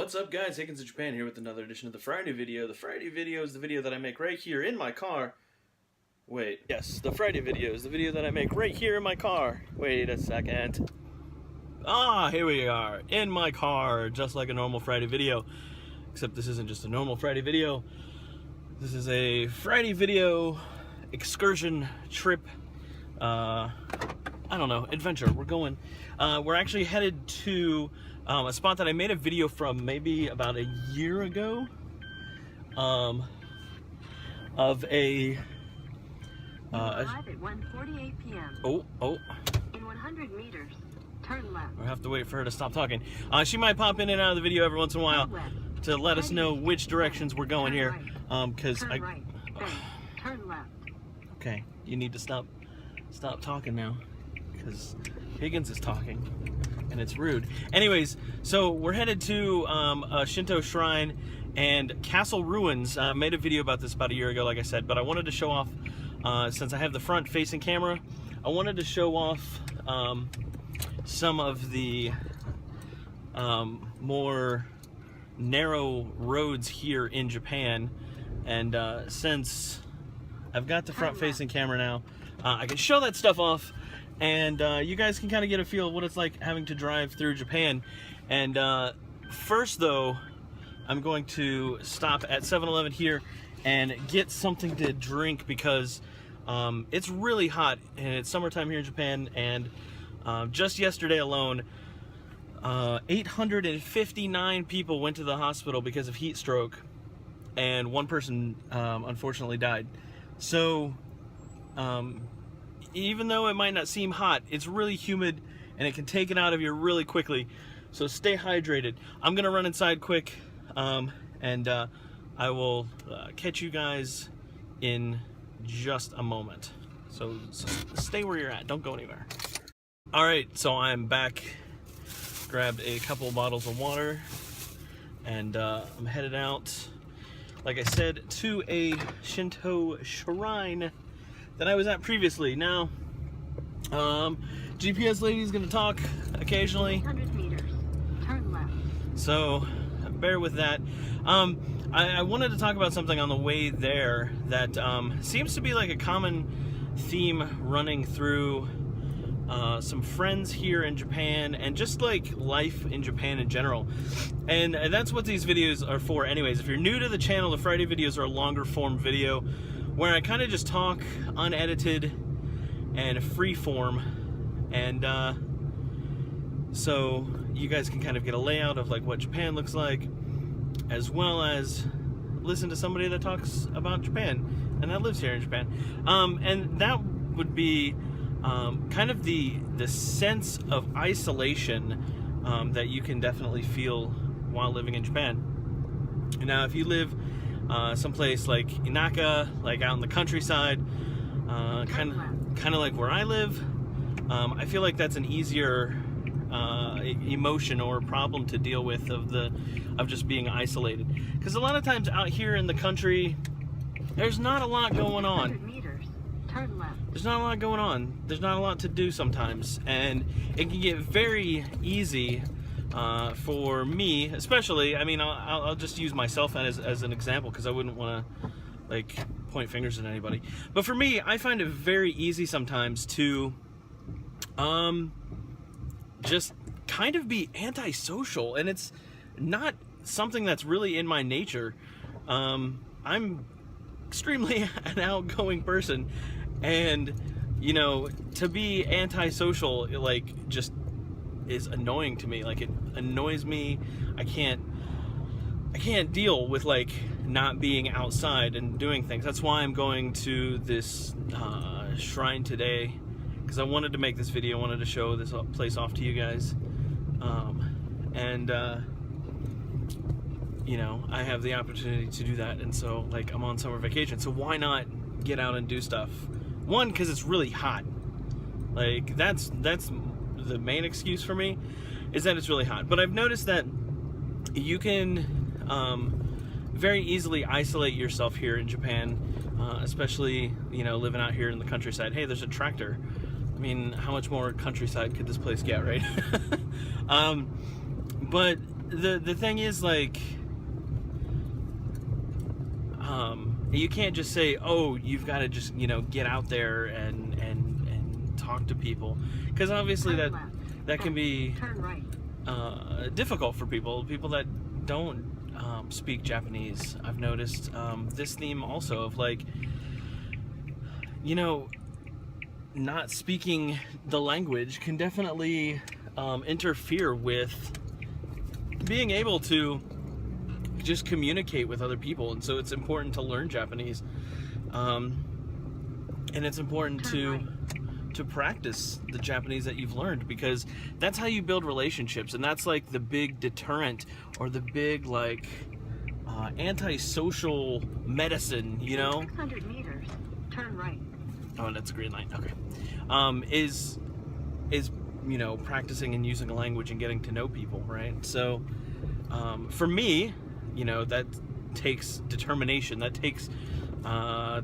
What's up, guys? Higgins in Japan here with another edition of the Friday video. The Friday video is the video that I make right here in my car. Wait, yes, the Friday video is the video that I make right here in my car. Wait a second. Here we are, in my car, just like a normal Friday video. Except this isn't just a normal Friday video. This is a Friday video excursion trip, I don't know, adventure. We're actually headed to a spot that I made a video from maybe about a year ago, of a arrive at 1:48 p.m. Oh. In 100 meters, turn left. We'll have to wait for her to stop talking. She might pop in and out of the video every once in a while to let us know which directions we're going here. Because turn right, then turn left. Okay, you need to stop talking now, because Higgins is talking and it's rude. Anyways, so we're headed to a Shinto shrine and castle ruins. I made a video about this about a year ago, like I said, but I wanted to show off, since I have the front facing camera, I wanted to show off some of the more narrow roads here in Japan. And since I've got the front facing camera now, I can show that stuff off, and you guys can kind of get a feel of what it's like having to drive through Japan. And first though, I'm going to stop at 7-Eleven here and get something to drink, because it's really hot and it's summertime here in Japan. And just yesterday alone, 859 people went to the hospital because of heat stroke, and one person unfortunately died. So even though it might not seem hot, it's really humid and it can take it out of you really quickly. So stay hydrated. I'm gonna run inside quick, and I will catch you guys in just a moment. So stay where you're at, don't go anywhere. All right, so I'm back. Grabbed a couple bottles of water, and I'm headed out, like I said, to a Shinto shrine that I was at previously. Now, GPS lady's gonna talk occasionally. 100 meters, turn left. So, bear with that. I wanted to talk about something on the way there that seems to be like a common theme running through some friends here in Japan, and just like life in Japan in general. And that's what these videos are for anyways. If you're new to the channel, the Friday videos are a longer form video where I kind of just talk unedited and free form, and so you guys can kind of get a layout of like what Japan looks like, as well as listen to somebody that talks about Japan and that lives here in Japan. And that would be kind of the sense of isolation that you can definitely feel while living in Japan. Now, if you live someplace like Inaka, like out in the countryside, kind of like where I live, I feel like that's an easier emotion or problem to deal with of just being isolated. Because a lot of times out here in the country, there's not a lot going on. Turn left. There's not a lot going on. There's not a lot to do sometimes, and it can get very easy for me, especially. I mean, I'll just use myself as an example, because I wouldn't want to like point fingers at anybody. But for me, I find it very easy sometimes to just kind of be antisocial, and it's not something that's really in my nature. I'm extremely an outgoing person, and you know, to be antisocial, like, just is annoying to me. Like, it annoys me. I can't deal with like not being outside and doing things. That's why I'm going to this shrine today, because I wanted to make this video. I wanted to show this place off to you guys, and you know, I have the opportunity to do that, and so like I'm on summer vacation, so why not get out and do stuff? One, because it's really hot. Like, that's the main excuse for me, is that it's really hot. But I've noticed that you can very easily isolate yourself here in Japan, especially, you know, living out here in the countryside. Hey, there's a tractor. I mean, how much more countryside could this place get, right? But the thing is, like, you can't just say, oh, you've got to just, get out there and talk to people, because obviously Turn left. that can be Turn right. difficult for people that don't speak Japanese. I've noticed this theme also of, like, not speaking the language can definitely interfere with being able to just communicate with other people. And so it's important to learn Japanese, and it's important to practice the Japanese that you've learned, because that's how you build relationships, and that's like the big deterrent, or the big, like, antisocial medicine, 600 meters. Turn right. Oh, that's a green light. Okay. Is practicing and using a language and getting to know people, right? So for me, that takes determination. That takes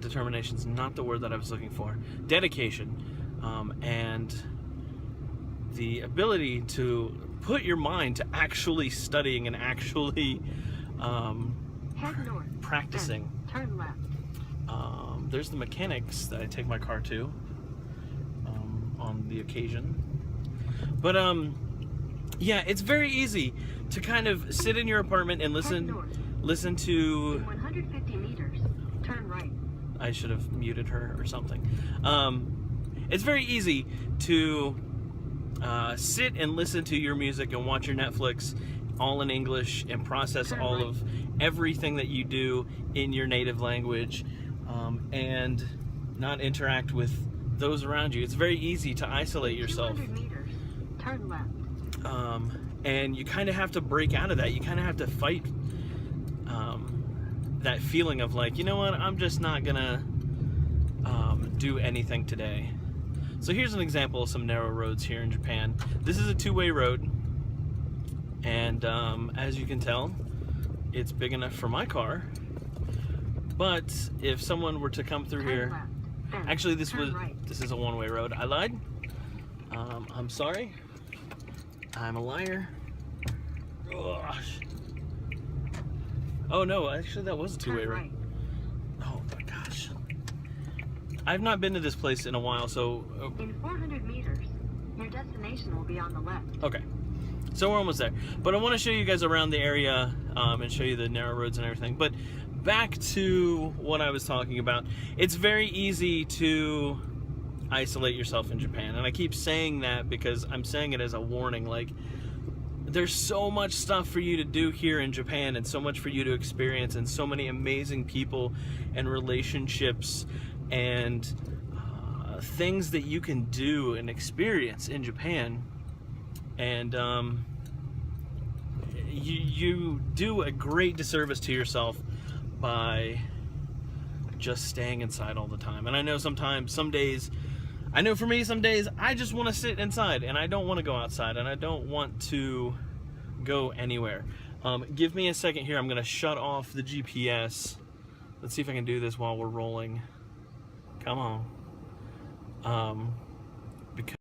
determination's not the word that I was looking for. Dedication, and the ability to put your mind to actually studying and actually Head north. practicing. Then turn left. There's the mechanics that I take my car to on the occasion. But yeah, it's very easy to kind of sit in your apartment and listen to. In 150 meters. Turn right. I should have muted her or something. It's very easy to sit and listen to your music and watch your Netflix all in English and process all of everything that you do in your native language, and not interact with those around you. It's very easy to isolate yourself. 200 meters. Turn left. And you kind of have to break out of that. You kind of have to fight that feeling of, like, you know what, I'm just not gonna do anything today. So here's an example of some narrow roads here in Japan. This is a two-way road, and as you can tell, it's big enough for my car. But if someone were to come through here, actually this is a one-way road. I lied. I'm sorry. I'm a liar. Gosh. Oh no, actually that was a two-way road. Oh my gosh. I've not been to this place in a while, so... In 400 meters, your destination will be on the left. Okay. So we're almost there. But I want to show you guys around the area and show you the narrow roads and everything. But back to what I was talking about. It's very easy to isolate yourself in Japan. And I keep saying that because I'm saying it as a warning. Like, there's so much stuff for you to do here in Japan, and so much for you to experience, and so many amazing people and relationships and things that you can do and experience in Japan. And you do a great disservice to yourself by just staying inside all the time. And I know sometimes, some days, I know for me, some days I just want to sit inside and I don't want to go outside and I don't want to go anywhere. Give me a second here. I'm going to shut off the GPS. Let's see if I can do this while we're rolling. Come on. Because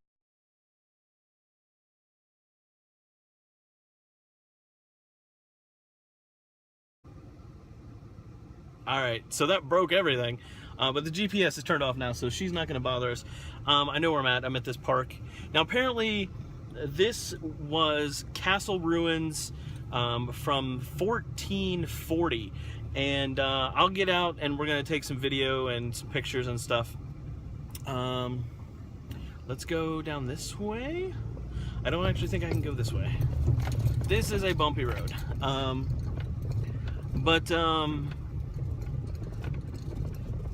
Alright, so that broke everything, but the GPS is turned off now, so she's not going to bother us. I know where I'm at. I'm at this park. Now, apparently, this was castle ruins from 1440, and I'll get out, and we're going to take some video and some pictures and stuff. Let's go down this way. I don't actually think I can go this way. This is a bumpy road.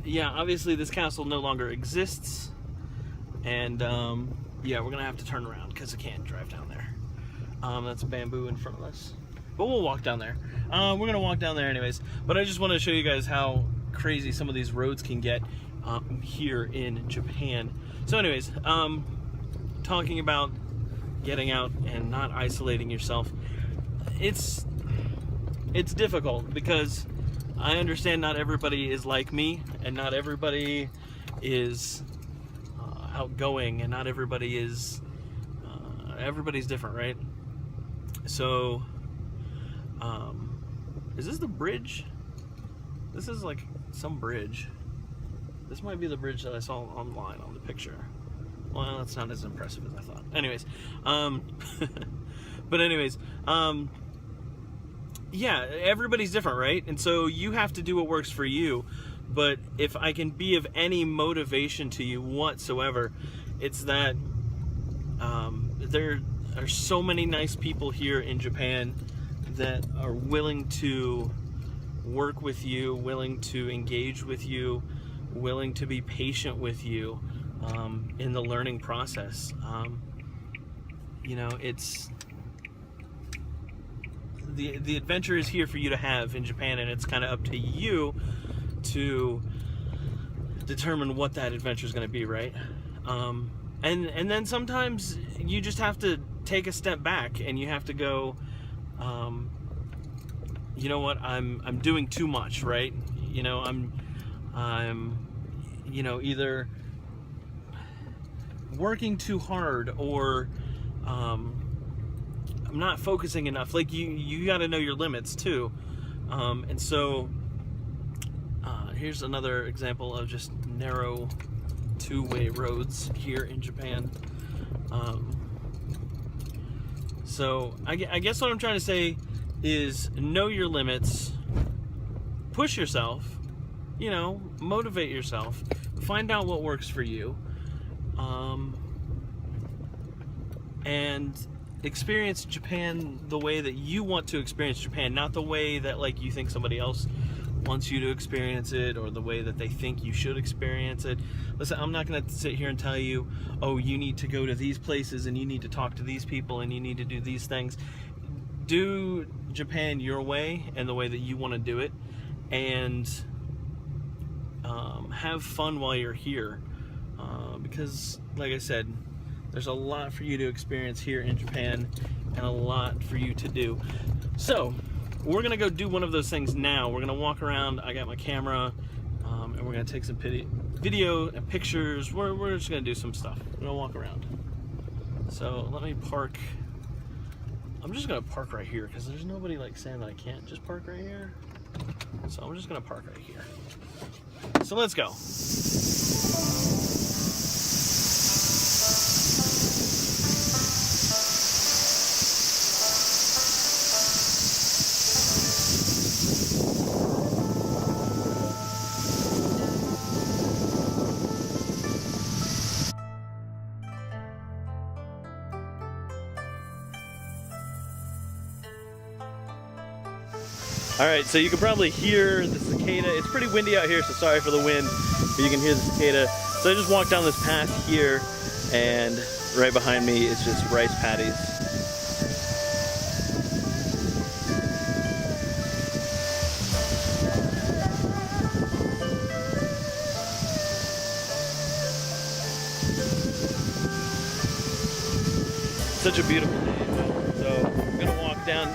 Yeah, obviously this castle no longer exists, and yeah, we're gonna have to turn around because I can't drive down there. That's bamboo in front of us, but we'll walk down there. We're gonna walk down there anyways, but I just want to show you guys how crazy some of these roads can get here in Japan. So anyways, talking about getting out and not isolating yourself, it's difficult because I understand not everybody is like me, and not everybody is outgoing, and not everybody is everybody's different, right? So Is this the bridge? This is like some bridge. This might be the bridge that I saw online on the picture. Well, it's not as impressive as I thought. Anyways, but anyways, yeah, everybody's different, right? And so you have to do what works for you. But if I can be of any motivation to you whatsoever, it's that there are so many nice people here in Japan that are willing to work with you, willing to engage with you, willing to be patient with you in the learning process. You know, it's the adventure is here for you to have in Japan, and it's kind of up to you to determine what that adventure is going to be, right? And then sometimes you just have to take a step back and you have to go, you know what, I'm doing too much, right? You know, I'm you know, either working too hard or I'm not focusing enough. Like you got to know your limits too. And so here's another example of just narrow two-way roads here in Japan. So I guess what I'm trying to say is know your limits, push yourself, you know, motivate yourself, find out what works for you, and experience Japan the way that you want to experience Japan, not the way that like you think somebody else wants you to experience it, or the way that they think you should experience it. Listen, I'm not going to sit here and tell you, oh, you need to go to these places and you need to talk to these people and you need to do these things. Do Japan your way and the way that you want to do it, and have fun while you're here, because like I said, there's a lot for you to experience here in Japan and a lot for you to do. So we're gonna go do one of those things now. We're gonna walk around. I got my camera, and we're gonna take some video and pictures. We're just gonna do some stuff. We're gonna walk around. So let me park. I'm just gonna park right here because there's nobody like saying that I can't just park right here. So I'm just gonna park right here. So let's go. All right, so you can probably hear the cicada. It's pretty windy out here, so sorry for the wind, but you can hear the cicada. So I just walked down this path here, and right behind me is just rice paddies. Such a beautiful day. So I'm gonna walk down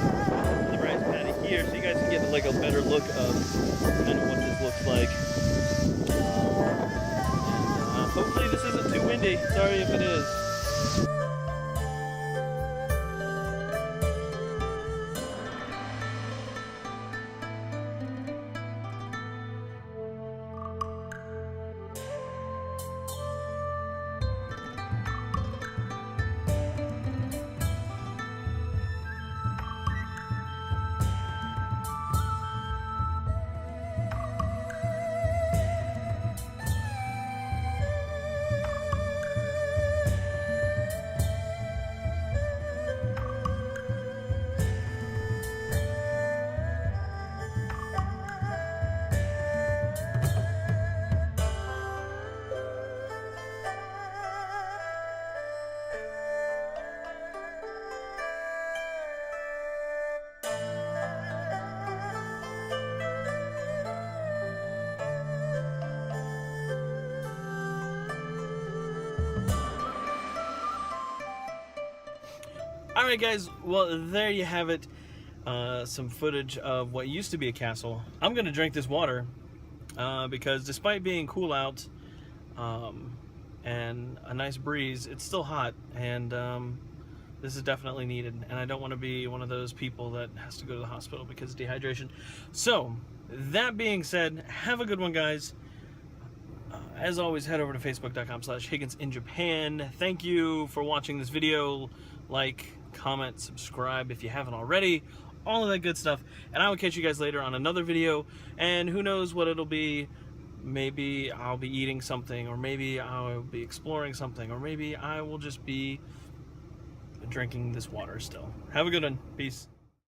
the rice paddy here so you guys can get like a better look of kind of what this looks like. And, hopefully this isn't too windy. Sorry if it is. Alright guys, well there you have it, some footage of what used to be a castle. I'm going to drink this water because despite being cool out and a nice breeze, it's still hot, and This is definitely needed, and I don't want to be one of those people that has to go to the hospital because of dehydration. So, that being said, have a good one, guys. As always, head over to facebook.com/Higgins in Japan. Thank you for watching this video. Like, comment, subscribe if you haven't already. All of that good stuff. And I will catch you guys later on another video. And who knows what it'll be. Maybe I'll be eating something, or maybe I'll be exploring something, or maybe I will just be drinking this water still. Have a good one. Peace.